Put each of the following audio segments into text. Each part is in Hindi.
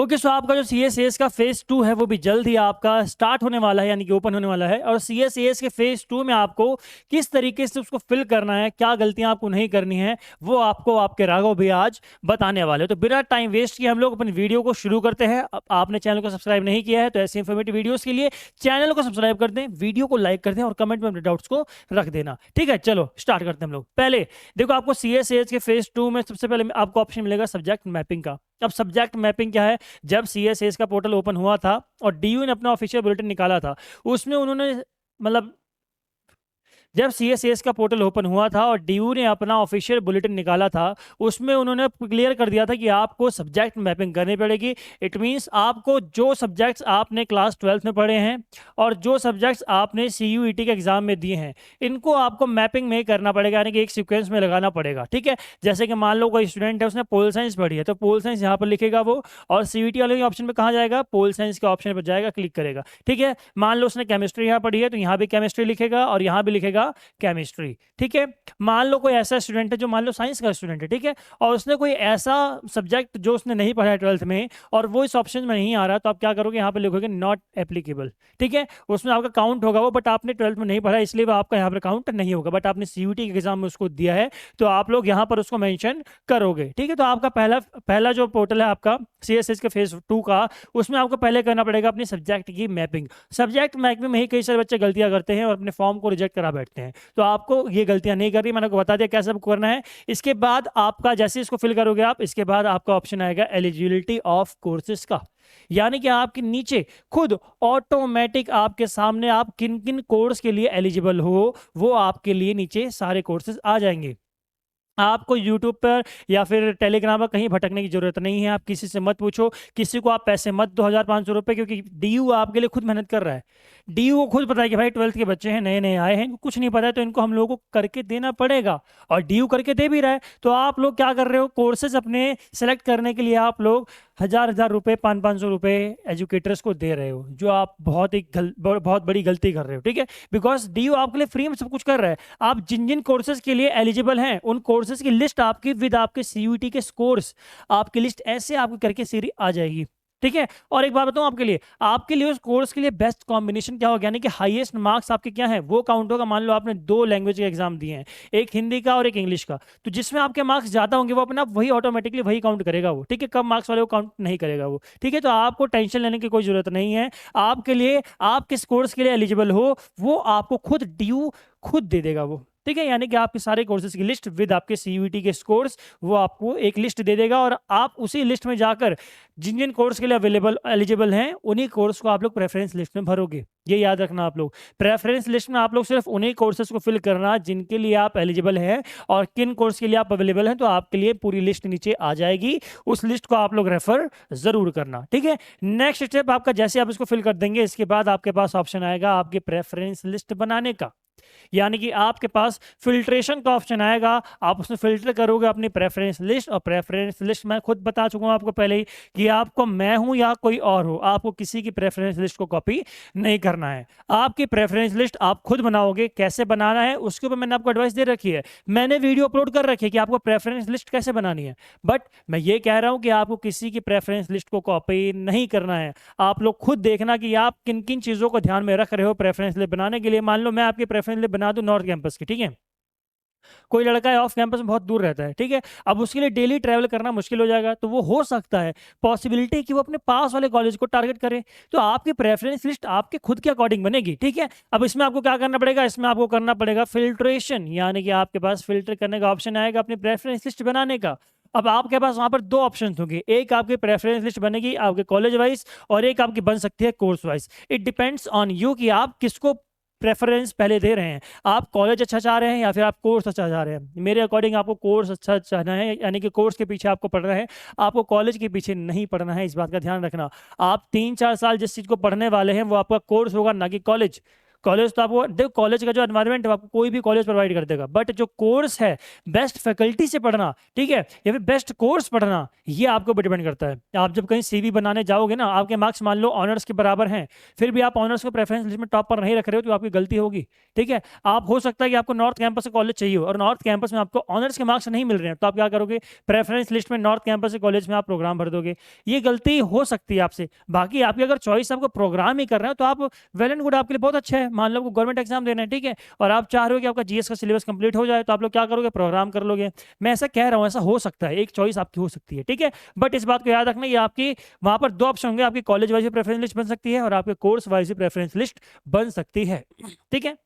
ओके सो आपका जो CSAS का फेज 2 है वो भी जल्द ही आपका स्टार्ट होने वाला है, यानी कि ओपन होने वाला है। और CSAS के फेज 2 में आपको किस तरीके से उसको फिल करना है, क्या गलतियां आपको नहीं करनी है, वो आपको आपके राघव भी आज बताने वाले हैं। तो बिना टाइम वेस्ट किए हम लोग अपनी वीडियो को शुरू करते हैं। अब आपने चैनल को सब्सक्राइब नहीं किया है तो ऐसे इंफॉर्मेटिव वीडियोस के लिए चैनल को सब्सक्राइब कर दें, वीडियो को लाइक कर दें और कमेंट में अपने डाउट्स को रख देना। ठीक है, चलो स्टार्ट करते हैं हम लोग। पहले देखो, आपको CSAS के फेज 2 में सबसे पहले आपको ऑप्शन मिलेगा सब्जेक्ट मैपिंग का। अब सब्जेक्ट मैपिंग क्या है? जब CSAS का पोर्टल ओपन हुआ था और DU ने अपना ऑफिशियल बुलेटिन निकाला था, उसमें उन्होंने मतलब जब CSAS का पोर्टल ओपन हुआ था और DU ने अपना ऑफिशियल बुलेटिन निकाला था, उसमें उन्होंने क्लियर कर दिया था कि आपको सब्जेक्ट मैपिंग करनी पड़ेगी। इट मींस आपको जो सब्जेक्ट्स आपने क्लास 12 में पढ़े हैं और जो सब्जेक्ट्स आपने CUET के एग्जाम में दिए हैं, इनको आपको मैपिंग में करना पड़ेगा, यानी कि एक सीक्वेंस में लगाना पड़ेगा। ठीक है, जैसे कि मान लो कोई स्टूडेंट है, उसने पोल साइंस पढ़ी है, तो पोल साइंस यहाँ पर लिखेगा वो, और CUET वाले ऑप्शन पर कहाँ जाएगा? पोल साइंस के ऑप्शन पर जाएगा, क्लिक करेगा। ठीक है, मान लो उसने केमिस्ट्री यहाँ पढ़ी है, तो यहाँ भी केमिस्ट्री लिखेगा और यहाँ भी लिखेगा केमिस्ट्री। ठीक है, मान लो कोई ऐसा स्टूडेंट है जो मान लो साइंस का स्टूडेंट है, ठीक है, और उसने कोई ऐसा सब्जेक्ट जो उसने नहीं पढ़ा है 12th में और वो इस ऑप्शन में नहीं आ रहा, तो आप क्या करोगे? यहाँ पे लिखोगे नॉट एप्लीकेबल। ठीक है, उसमें आपका काउंट होगा वो, बट आपने 12th में नहीं पढ़ा इसलिए वो आपका यहाँ पर काउंट नहीं होगा, बट आपने CUT के एग्जाम में उसको दिया है तो आप लोग यहाँ पर उसको मेंशन करोगे। ठीक है, तो आपका पहला जो पोर्टल है आपका CSAS के फेज 2 का, उसमें आपको पहले करना पड़ेगा अपनी सब्जेक्ट की मैपिंग। सब्जेक्ट मैपिंग में ही कई सारे बच्चे गलतियां करते हैं और अपने फॉर्म को रिजेक्ट करा बैठते हैं, तो आपको ये गलतियां नहीं करनी। मैंने आपको बता दिया कैसे करना है। इसके बाद आपका जैसे इसको फिल करोगे आप, इसके बाद आपका ऑप्शन आएगा एलिजिबिलिटी ऑफ कोर्सेज का, यानी कि आपके नीचे खुद ऑटोमेटिक आपके सामने आप किन किन कोर्स के लिए एलिजिबल हो, वो आपके लिए नीचे सारे कोर्सेज आ जाएंगे। आपको YouTube पर या फिर टेलीग्राम पर कहीं भटकने की जरूरत नहीं है। आप किसी से मत पूछो, किसी को आप पैसे मत दो 1500 रुपए, क्योंकि DU आपके लिए खुद मेहनत कर रहा है। DU को खुद पता है कि भाई 12th के बच्चे हैं, नए नए आए हैं, इनको कुछ नहीं पता है, तो इनको हम लोगों को करके देना पड़ेगा, और DU करके दे भी रहा है। तो आप लोग क्या कर रहे हो? कोर्सेज अपने सेलेक्ट करने के लिए आप लोग 1000 रुपए 500 रुपए एजुकेटर्स को दे रहे हो, जो आप बहुत बड़ी गलती कर रहे हो। ठीक है, बिकॉज DU आपके लिए फ्री में सब कुछ कर रहा है। आप जिन जिन कोर्सेज के लिए एलिजिबल हैं उन कोर्सेज की लिस्ट आपकी विद आपके CUT के स्कोर्स, आपकी लिस्ट ऐसे आपकी करके सीरी आ जाएगी। ठीक है, और एक बात बताऊं आपके लिए उस कोर्स के लिए बेस्ट कॉम्बिनेशन क्या होगा, यानी कि हाईएस्ट मार्क्स आपके क्या है वो काउंट होगा। मान लो आपने 2 लैंग्वेज के एग्जाम दिए हैं, एक हिंदी का और एक इंग्लिश का, तो जिसमें आपके मार्क्स ज्यादा होंगे वो अपना वही ऑटोमेटिकली वही काउंट करेगा वो। ठीक है, कम मार्क्स वाले को काउंट नहीं करेगा वो। ठीक है, तो आपको टेंशन लेने की कोई जरूरत नहीं है। आपके लिए आप किस कोर्स के लिए एलिजिबल हो वो आपको खुद DU खुद दे देगा वो। ठीक है, यानी कि आपके सारे कोर्सेज की लिस्ट विद आपके CUT के स्कोर्स, वो आपको एक लिस्ट दे देगा, और आप उसी लिस्ट में जाकर जिन जिन कोर्स के लिए एलिजिबल हैं उन्हीं कोर्स को आप लोग प्रेफरेंस लिस्ट में भरोगे। ये याद रखना आप लोग, प्रेफरेंस लिस्ट में आप लोग सिर्फ उन्हीं कोर्सेज को फिल करना जिनके लिए आप एलिजिबल हैं, और किन कोर्स के लिए आप अवेलेबल हैं, तो आपके लिए पूरी लिस्ट नीचे आ जाएगी। उस लिस्ट को आप लोग रेफर जरूर करना। ठीक है, नेक्स्ट स्टेप आपका, जैसे आप इसको फिल कर देंगे, इसके बाद आपके पास ऑप्शन आएगा आपके प्रेफरेंस लिस्ट बनाने का, यानी कि आपके पास फिल्ट्रेशन का ऑप्शन आएगा। आप उसमें फिल्टर करोगे अपनी प्रेफरेंस लिस्ट, और प्रेफरेंस लिस्ट मैं खुद बता चुका हूं आपको पहले ही कि आपको, मैं हूं या कोई और हो, आपको किसी की प्रेफरेंस लिस्ट को कॉपी नहीं करना है। आपकी प्रेफरेंस लिस्ट आप खुद बनाओगे। कैसे बनाना है उसके ऊपर मैंने आपको एडवाइस दे रखी है, मैंने वीडियो अपलोड कर रखी है कि आपको प्रेफरेंस लिस्ट कैसे बनानी है, बट मैं ये कह रहा हूं कि आपको किसी की प्रेफरेंस लिस्ट को कॉपी नहीं करना है। आप लोग खुद देखना कि आप किन किन चीजों को ध्यान में रख रहे हो प्रेफरेंस लिस्ट बनाने के लिए। मान लो मैं आपकी प्रेफरेंस लिस्ट बना दूं नॉर्थ कैंपस की, ठीक है, कोई लड़का है ऑफ कैंपस में बहुत दूर रहता है, ठीक है, अब उसके लिए डेली ट्रैवल करना मुश्किल हो जाएगा, तो वो हो सकता है पॉसिबिलिटी कि वो अपने पास वाले कॉलेज को टारगेट करे। तो आपकी प्रेफरेंस लिस्ट आपके खुद के अकॉर्डिंग बनेगी। ठीक है, अब इसमें आपको क्या करना पड़ेगा? इसमें आपको करना पड़ेगा फिल्ट्रेशन, यानी कि आपके पास फिल्टर करने का ऑप्शन आएगा अपनी प्रेफरेंस लिस्ट बनाने का। अब आपके पास वहां पर 2 ऑप्शन होंगे, एक आपकी प्रेफरेंस लिस्ट बनेगी आपके कॉलेज वाइज, और एक आपकी बन सकती है course wise. It depends on you कि आप किसको प्रेफरेंस पहले दे रहे हैं। आप कॉलेज अच्छा चाह रहे हैं या फिर आप कोर्स अच्छा चाह रहे हैं? मेरे अकॉर्डिंग आपको कोर्स अच्छा चाहना है, यानी कि कोर्स के पीछे आपको पढ़ना है, आपको कॉलेज के पीछे नहीं पढ़ना है। इस बात का ध्यान रखना। आप 3-4 साल जिस चीज़ को पढ़ने वाले हैं वो आपका कोर्स होगा, ना कि कॉलेज। कॉलेज तो आपको देखो, कॉलेज का जो एनवायरनमेंट है आपको कोई भी कॉलेज प्रोवाइड कर देगा, बट जो कोर्स है बेस्ट फैकल्टी से पढ़ना, ठीक है, या फिर बेस्ट कोर्स पढ़ना, ये आपको भी डिपेंड करता है। आप जब कहीं सीवी बनाने जाओगे ना, आपके मार्क्स मान लो ऑनर्स के बराबर हैं, फिर भी आप ऑनर्स को प्रेफरेंस लिस्ट में टॉप पर नहीं रख रहे हो तो आपकी गलती होगी, ठीक है। आप हो सकता है कि आपको नॉर्थ कैंपस से कॉलेज चाहिए और नॉर्थ कैंपस में आपको ऑनर्स के मार्क्स नहीं मिल रहे हैं, तो आप क्या करोगे, प्रेफरेंस लिस्ट में नॉर्थ कैंपस से कॉलेज में आप प्रोग्राम भर दोगे। ये गलती हो सकती है आपसे। बाकी आपकी अगर चॉइस आपको प्रोग्राम ही कर रहे हो तो आप वेल एंड गुड, आपके लिए बहुत अच्छा है। मान लो आपको गवर्नमेंट एग्जाम देना है, ठीक है, और आप चाह रहे हो कि आपका जीएस का सिलेबस कंप्लीट हो जाए, तो आप लोग क्या करोगे, प्रोग्राम कर लोगे। मैं ऐसा कह रहा हूँ, ऐसा हो सकता है, एक चॉइस आपकी हो सकती है, ठीक है। बट इस बात को याद रखना, ये आपकी वहां पर दो ऑप्शन होंगे, आपकी कॉलेज वाइज प्रेफरेंस लिस्ट बन सकती है और आपके कोर्स वाइज प्रेफरेंस लिस्ट बन सकती है, ठीक है।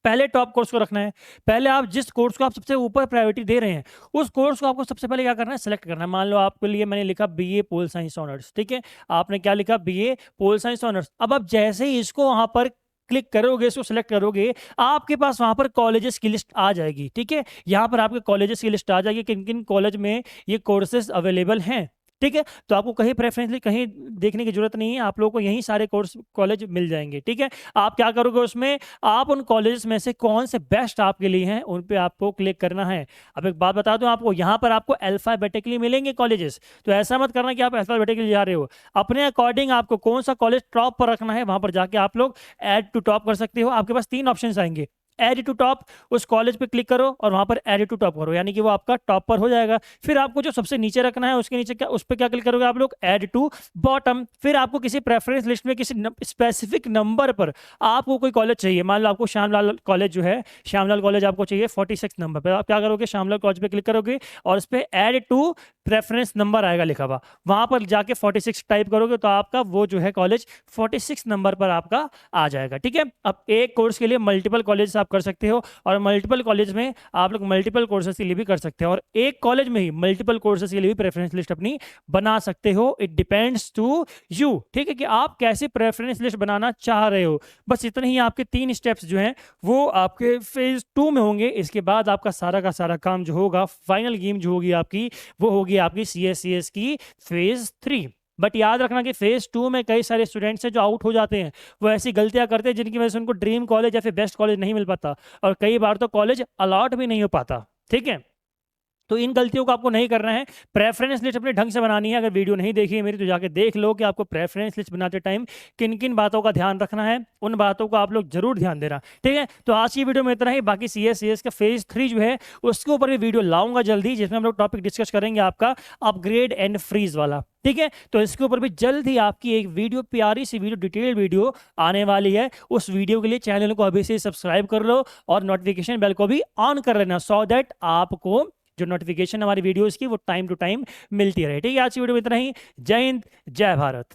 पहले टॉप कोर्स को रखना है। पहले आप जिस कोर्स को आप सबसे ऊपर प्रायोरिटी दे रहे हैं, उस कोर्स को आपको सबसे पहले क्या करना है, सेलेक्ट करना है। मान लो आपके लिए मैंने लिखा बीए पोल साइंस ऑनर्स, ठीक है, आपने क्या लिखा, बीए पोल साइंस ऑनर्स। अब आप जैसे ही इसको वहां पर क्लिक करोगे, इसको सिलेक्ट करोगे, आपके पास वहां पर कॉलेजेस की लिस्ट आ जाएगी, ठीक है। यहाँ पर आपके कॉलेजेस की लिस्ट आ जाएगी, किन किन कॉलेज में ये कोर्सेज अवेलेबल हैं, ठीक है। तो आपको कहीं प्रेफरेंसली कहीं देखने की जरूरत नहीं है, आप लोगों को यहीं सारे कोर्स कॉलेज मिल जाएंगे, ठीक है। आप क्या करोगे उसमें, आप उन कॉलेज में से कौन से बेस्ट आपके लिए हैं उन पे आपको क्लिक करना है। अब एक बात बता दूं आपको, यहाँ पर आपको अल्फाबेटिकली मिलेंगे कॉलेजेस, तो ऐसा मत करना कि आप अल्फाबेटिकली जा रहे हो। अपने अकॉर्डिंग आपको कौन सा कॉलेज टॉप पर रखना है, वहां पर जाके आप लोग ऐड टू टॉप कर सकते हो। आपके पास 3 ऑप्शन आएंगे, एड टू टॉप, उस कॉलेज पे क्लिक करो और वहां पर एड टू टॉप करो, यानी कि वो आपका टॉप पर हो जाएगा। फिर आपको जो सबसे नीचे रखना है, उसके नीचे क्या, उस पर क्या क्लिक करोगे आप लोग, एड टू बॉटम। फिर आपको किसी प्रेफरेंस लिस्ट में किसी स्पेसिफिक नंबर पर आपको कोई कॉलेज चाहिए, मान लो आपको श्यामलाल कॉलेज जो है, श्यामलाल कॉलेज आपको चाहिए 46 नंबर पर, आप क्या करोगे, श्यामलाल कॉलेज पे क्लिक करोगे और उस पर एड टू प्रेफरेंस नंबर आएगा लिखा हुआ, वहां पर जाके 46 टाइप करोगे तो आपका वो जो है कॉलेज 46 नंबर पर आपका आ जाएगा, ठीक है। अब एक कोर्स के लिए मल्टीपल कॉलेज आप कर सकते हो और मल्टीपल कॉलेज में आप लोग मल्टीपल कोर्सेज के लिए भी कर सकते हो, और एक कॉलेज में ही मल्टीपल कोर्सेज के लिए भी प्रेफरेंस लिस्ट अपनी बना सकते हो। इट डिपेंड्स टू यू, ठीक है, कि आप कैसे प्रेफरेंस लिस्ट बनाना चाह रहे हो। बस इतने ही आपके 3 स्टेप्स जो हैं वो आपके फेज 2 में होंगे। इसके बाद आपका सारा का सारा काम जो होगा, फाइनल गेम जो होगी आपकी, वो होगी आपकी CSCS की फेज 3। बट याद रखना कि फेज 2 में कई सारे स्टूडेंट्स हैं जो आउट हो जाते हैं, वो ऐसी गलतियां करते हैं जिनकी वजह से उनको ड्रीम कॉलेज या फिर बेस्ट कॉलेज नहीं मिल पाता, और कई बार तो कॉलेज अलॉट भी नहीं हो पाता, ठीक है। तो इन गलतियों को आपको नहीं करना है। प्रेफरेंस लिस्ट अपने ढंग से बनानी है। अगर वीडियो नहीं देखी है मेरी तो जाके देख लो कि आपको प्रेफरेंस लिस्ट बनाते टाइम किन किन बातों का ध्यान रखना है, उन बातों को आप लोग जरूर ध्यान देना, ठीक है। तो आज की वीडियो में इतना ही। बाकी CSCS का फेज 3 जो है उसके ऊपर भी वीडियो लाऊंगा जल्दी, जिसमें हम लोग टॉपिक डिस्कस करेंगे आपका अपग्रेड एंड फ्रीज वाला, ठीक है। तो इसके ऊपर भी जल्द ही आपकी एक वीडियो, प्यारी सी वीडियो, डिटेल वीडियो आने वाली है। उस वीडियो के लिए चैनल को अभी से सब्सक्राइब कर लो और नोटिफिकेशन बेल को भी ऑन कर लेना, सो दैट आपको जो नोटिफिकेशन हमारी वीडियोस की वो टाइम टू टाइम मिलती रहे, ठीक है। आज की वीडियो में इतना ही। जय हिंद, जय भारत।